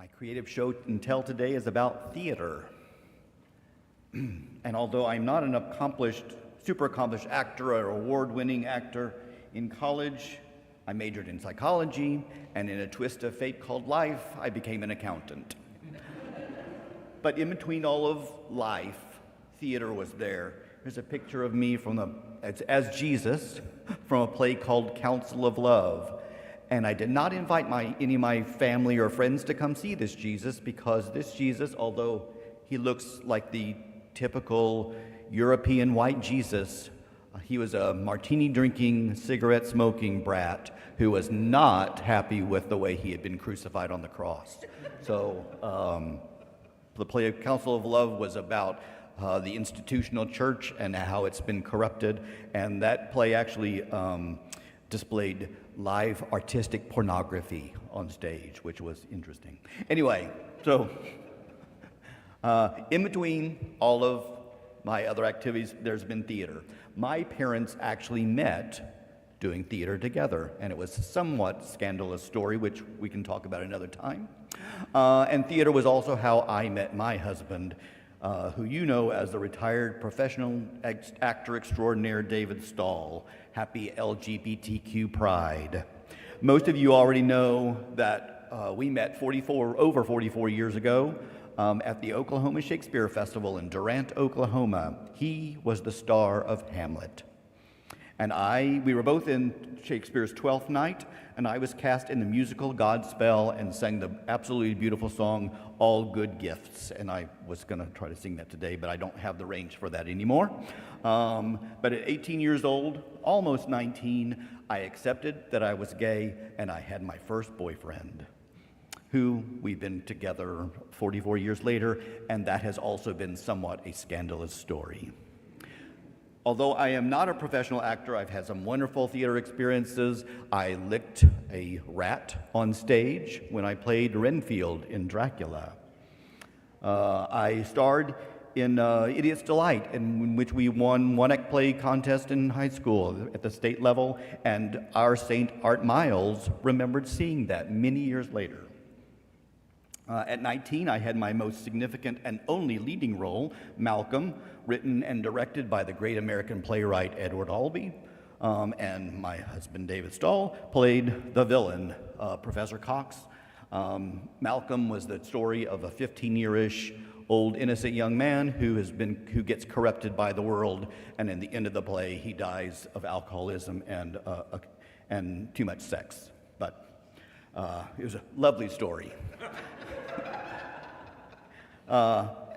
My creative show and tell today is about theater. And although I'm not an super accomplished actor or award-winning actor, in college I majored in psychology, and in a twist of fate called life, I became an accountant. But in between all of life, theater was there. Here's a picture of me as Jesus from a play called Council of Love. And I did not invite any of my family or friends to come see this Jesus, because this Jesus, although he looks like the typical European white Jesus, he was a martini-drinking, cigarette-smoking brat who was not happy with the way he had been crucified on the cross. So the play of Council of Love was about the institutional church and how it's been corrupted, and that play actually displayed live artistic pornography on stage, which was interesting. Anyway, so in between all of my other activities, there's been theater. My parents actually met doing theater together, and it was a somewhat scandalous story, which we can talk about another time. And theater was also how I met my husband, who you know as the retired professional actor extraordinaire David Stahl. Happy LGBTQ Pride. Most of you already know that we met over 44 years ago at the Oklahoma Shakespeare Festival in Durant, Oklahoma. He was the star of Hamlet. And we were both in Shakespeare's Twelfth Night, and I was cast in the musical Godspell and sang the absolutely beautiful song, All Good Gifts. And I was gonna try to sing that today, but I don't have the range for that anymore. But at 18 years old, almost 19, I accepted that I was gay, and I had my first boyfriend, who we've been together 44 years later, and that has also been somewhat a scandalous story. Although I am not a professional actor, I've had some wonderful theater experiences. I licked a rat on stage when I played Renfield in Dracula. I starred in Idiot's Delight, in which we won one-act play contest in high school at the state level, and our Saint Art Miles remembered seeing that many years later. At 19, I had my most significant and only leading role, Malcolm, written and directed by the great American playwright Edward Albee, and my husband David Stahl played the villain, Professor Cox. Malcolm was the story of a 15-year-ish old innocent young man who gets corrupted by the world, and in the end of the play, he dies of alcoholism and too much sex. But it was a lovely story.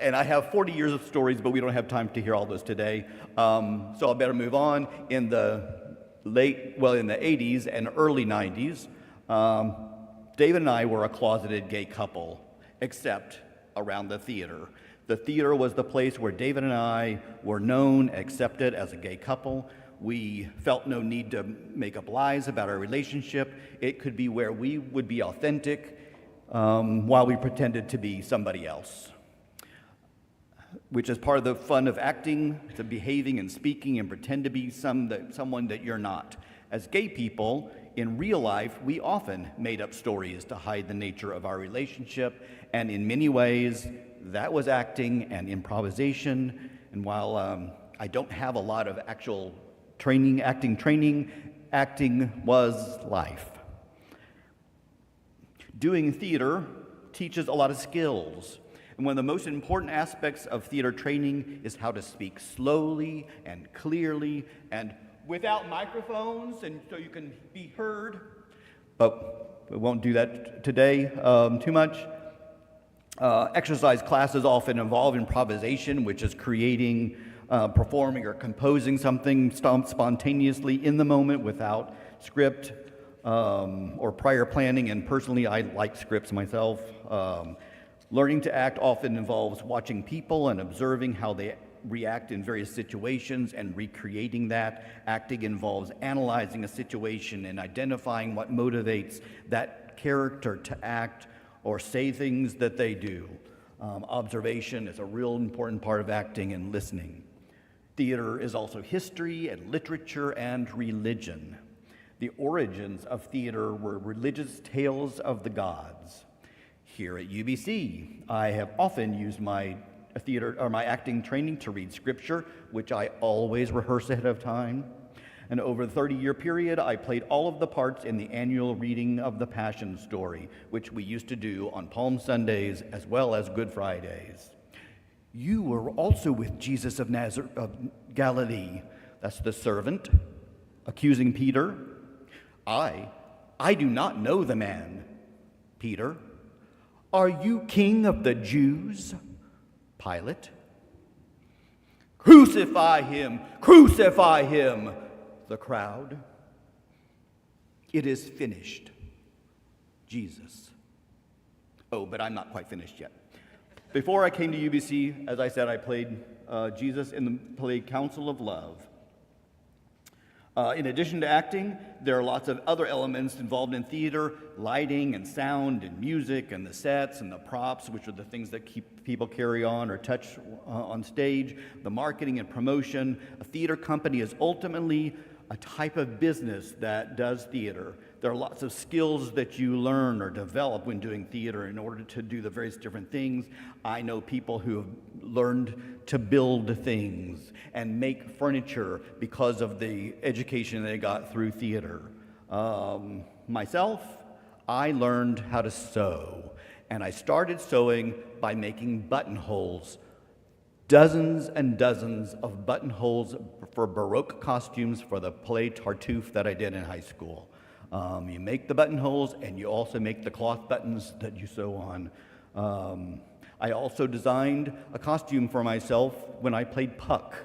And I have 40 years of stories, but we don't have time to hear all those today. So I better move on. In the 80s and early 90s, David and I were a closeted gay couple, except around the theater. The theater was the place where David and I were known, accepted as a gay couple. We felt no need to make up lies about our relationship. It could be where we would be authentic while we pretended to be somebody else, which is part of the fun of acting, to behaving and speaking and pretend to be someone that you're not. As gay people, in real life, we often made up stories to hide the nature of our relationship, and in many ways, that was acting and improvisation. And while I don't have a lot of actual acting training, acting was life. Doing theater teaches a lot of skills. And one of the most important aspects of theater training is how to speak slowly and clearly and without microphones, and so you can be heard. But we won't do that today too much. Exercise classes often involve improvisation, which is creating, performing, or composing something spontaneously in the moment without script or prior planning. And personally, I like scripts myself. Learning to act often involves watching people and observing how they react in various situations and recreating that. Acting involves analyzing a situation and identifying what motivates that character to act or say things that they do. Observation is a real important part of acting, and listening. Theater is also history and literature and religion. The origins of theater were religious tales of the gods. Here at UBC, I have often used my theater or my acting training to read scripture, which I always rehearse ahead of time. And over the 30-year period, I played all of the parts in the annual reading of the Passion Story, which we used to do on Palm Sundays as well as Good Fridays. You were also with Jesus of Nazareth of Galilee. That's the servant accusing Peter. I do not know the man. Peter, are you king of the Jews? Pilate, crucify him, crucify him. The crowd, it is finished. Jesus. Oh, but I'm not quite finished yet. Before I came to UBC, as I said, I played Jesus in the play Council of Love. In addition to acting, there are lots of other elements involved in theater, lighting and sound and music and the sets and the props, which are the things that keep people carry on or touch on stage, the marketing and promotion. A theater company is ultimately a type of business that does theater. There are lots of skills that you learn or develop when doing theater in order to do the various different things. I know people who have learned to build things and make furniture because of the education they got through theater. Myself, I learned how to sew, and I started sewing by making buttonholes. Dozens and dozens of buttonholes for Baroque costumes for the play Tartuffe that I did in high school. You make the buttonholes, and you also make the cloth buttons that you sew on. I also designed a costume for myself when I played Puck,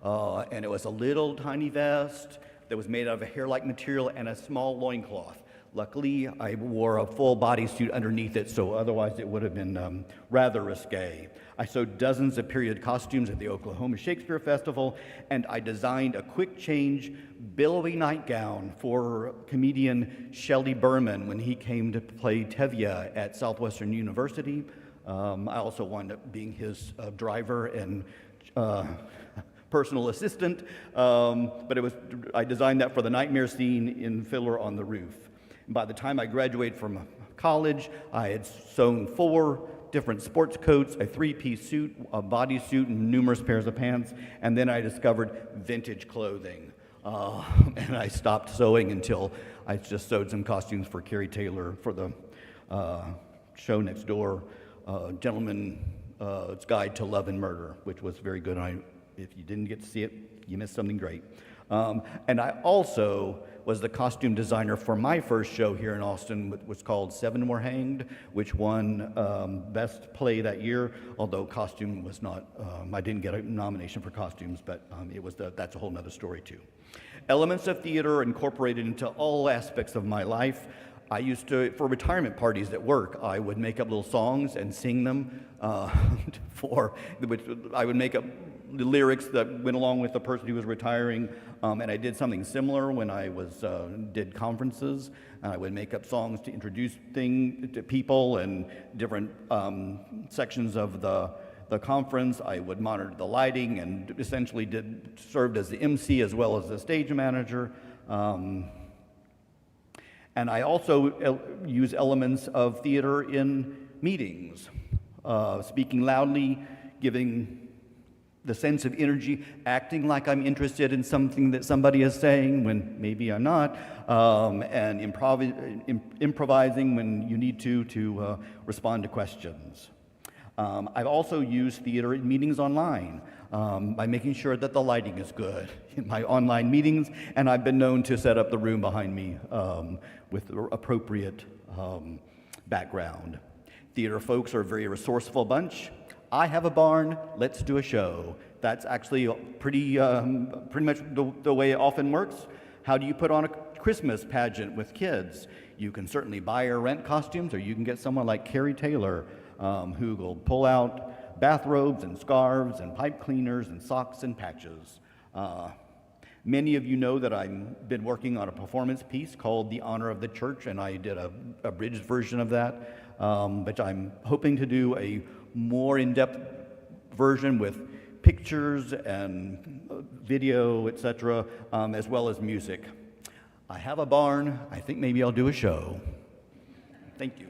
and it was a little tiny vest that was made out of a hair-like material and a small loincloth. Luckily, I wore a full bodysuit underneath it, so otherwise it would have been rather risque. I sewed dozens of period costumes at the Oklahoma Shakespeare Festival, and I designed a quick change, billowy nightgown for comedian Shelley Berman when he came to play Tevye at Southwestern University. I also wound up being his driver and personal assistant, but I designed that for the nightmare scene in Fiddler on the Roof. By the time I graduated from college, I had sewn 4 different sports coats, a 3-piece suit, a bodysuit, and numerous pairs of pants, and then I discovered vintage clothing. And I stopped sewing until I just sewed some costumes for Carrie Taylor for the show next door, Gentleman's Guide to Love and Murder, which was very good. If you didn't get to see it, you missed something great. And I also was the costume designer for my first show here in Austin, which was called Seven Were Hanged, which won Best Play that year, although costume was not, I didn't get a nomination for costumes, but that's a whole nother story too. Elements of theater are incorporated into all aspects of my life. I used to, for retirement parties at work, I would make up little songs and sing them which I would make up the lyrics that went along with the person who was retiring, and I did something similar when I did conferences. I would make up songs to introduce things to people and different sections of the conference. I would monitor the lighting and essentially served as the MC as well as the stage manager. And I also use elements of theater in meetings, speaking loudly, giving the sense of energy, acting like I'm interested in something that somebody is saying when maybe I'm not, and improvising when you need to respond to questions. I've also used theater in meetings online by making sure that the lighting is good in my online meetings, and I've been known to set up the room behind me with the appropriate background. Theater folks are a very resourceful bunch. I have a barn, let's do a show. That's actually pretty much the way it often works. How do you put on a Christmas pageant with kids? You can certainly buy or rent costumes, or you can get someone like Carrie Taylor who will pull out bathrobes and scarves and pipe cleaners and socks and patches. Many of you know that I've been working on a performance piece called The Honor of the Church, and I did a abridged version of that, but I'm hoping to do a more in-depth version with pictures and video, etc., as well as music. I have a barn. I think maybe I'll do a show. Thank you.